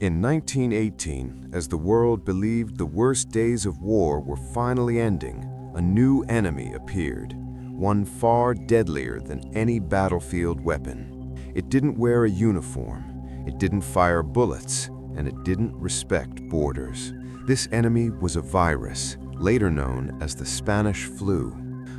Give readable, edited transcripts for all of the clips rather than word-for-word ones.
In 1918, as the world believed the worst days of war were finally ending, a new enemy appeared, one far deadlier than any battlefield weapon. It didn't wear a uniform, it didn't fire bullets, and it didn't respect borders. This enemy was a virus, later known as the Spanish flu.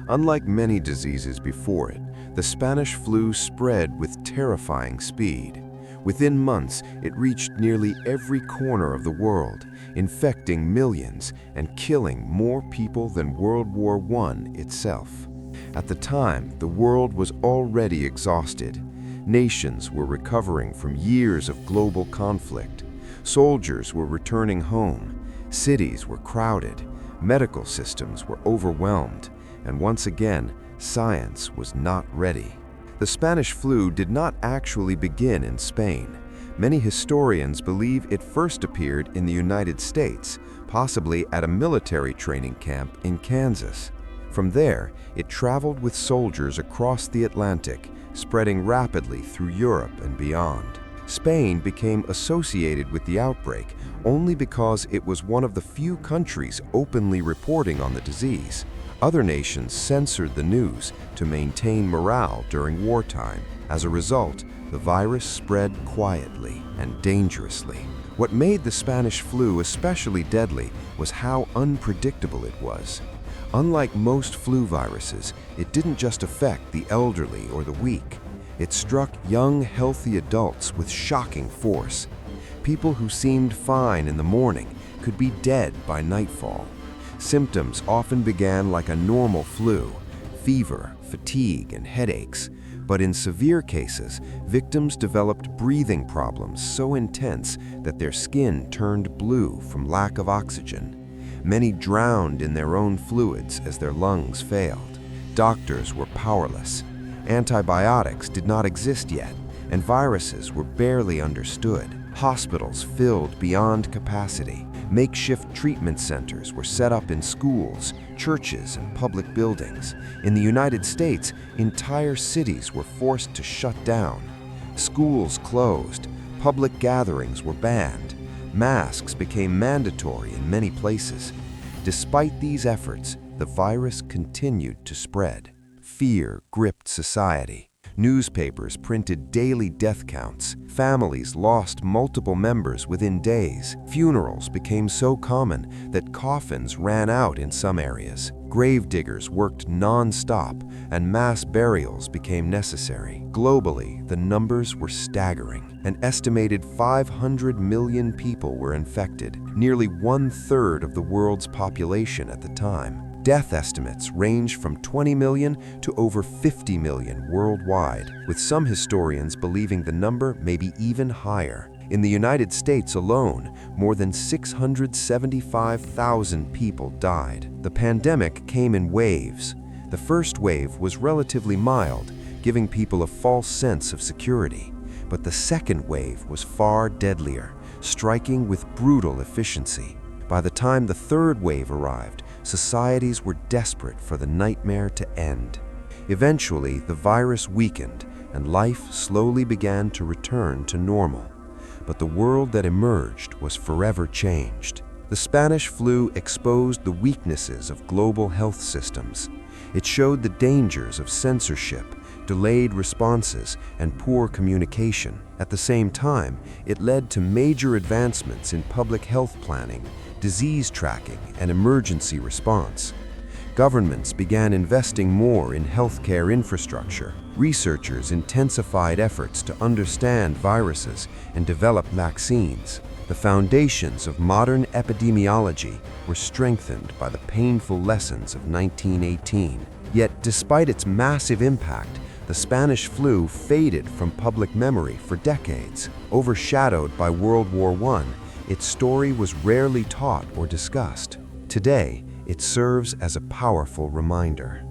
Unlike many diseases before it, the Spanish flu spread with terrifying speed. Within months, it reached nearly every corner of the world, infecting millions and killing more people than World War I itself. At the time, the world was already exhausted. Nations were recovering from years of global conflict. Soldiers were returning home. Cities were crowded. Medical systems were overwhelmed. And once again, science was not ready. The Spanish flu did not actually begin in Spain. Many historians believe it first appeared in the United States, possibly at a military training camp in Kansas. From there, it traveled with soldiers across the Atlantic, spreading rapidly through Europe and beyond. Spain became associated with the outbreak only because it was one of the few countries openly reporting on the disease. Other nations censored the news to maintain morale during wartime. As a result, the virus spread quietly and dangerously. What made the Spanish flu especially deadly was how unpredictable it was. Unlike most flu viruses, it didn't just affect the elderly or the weak. It struck young, healthy adults with shocking force. People who seemed fine in the morning could be dead by nightfall. Symptoms often began like a normal flu: fever, fatigue, and headaches. But in severe cases, victims developed breathing problems so intense that their skin turned blue from lack of oxygen. Many drowned in their own fluids as their lungs failed. Doctors were powerless. Antibiotics did not exist yet, and viruses were barely understood. Hospitals filled beyond capacity. Makeshift treatment centers were set up in schools, churches, and public buildings. In the United States, entire cities were forced to shut down. Schools closed. Public gatherings were banned. Masks became mandatory in many places. Despite these efforts, the virus continued to spread. Fear gripped society. Newspapers printed daily death counts. Families lost multiple members within days. Funerals became so common that coffins ran out in some areas. Gravediggers worked non-stop, and mass burials became necessary. Globally, the numbers were staggering. An estimated 500 million people were infected, nearly 1/3 of the world's population at the time. Death estimates range from 20 million to over 50 million worldwide, with some historians believing the number may be even higher. In the United States alone, more than 675,000 people died. The pandemic came in waves. The first wave was relatively mild, giving people a false sense of security. But the second wave was far deadlier, striking with brutal efficiency. By the time the third wave arrived, societies were desperate for the nightmare to end. Eventually, the virus weakened, and life slowly began to return to normal. But the world that emerged was forever changed. The Spanish flu exposed the weaknesses of global health systems. It showed the dangers of censorship, delayed responses, and poor communication. At the same time, it led to major advancements in public health planning, disease tracking, and emergency response. Governments began investing more in healthcare infrastructure. Researchers intensified efforts to understand viruses and develop vaccines. The foundations of modern epidemiology were strengthened by the painful lessons of 1918. Yet, despite its massive impact, the Spanish flu faded from public memory for decades. Overshadowed by World War I, its story was rarely taught or discussed. Today, it serves as a powerful reminder.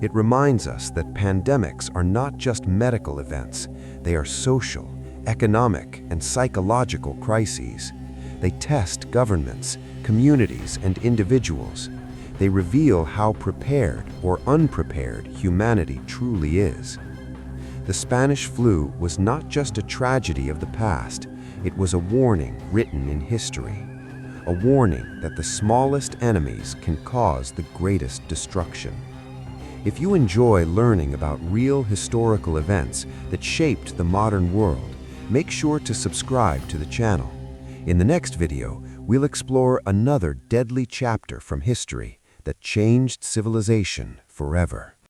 It reminds us that pandemics are not just medical events. They are social, economic, and psychological crises. They test governments, communities, and individuals. They reveal how prepared or unprepared humanity truly is. The Spanish flu was not just a tragedy of the past. It was a warning written in history, a warning that the smallest enemies can cause the greatest destruction. If you enjoy learning about real historical events that shaped the modern world, make sure to subscribe to the channel. In the next video, we'll explore another deadly chapter from history that changed civilization forever.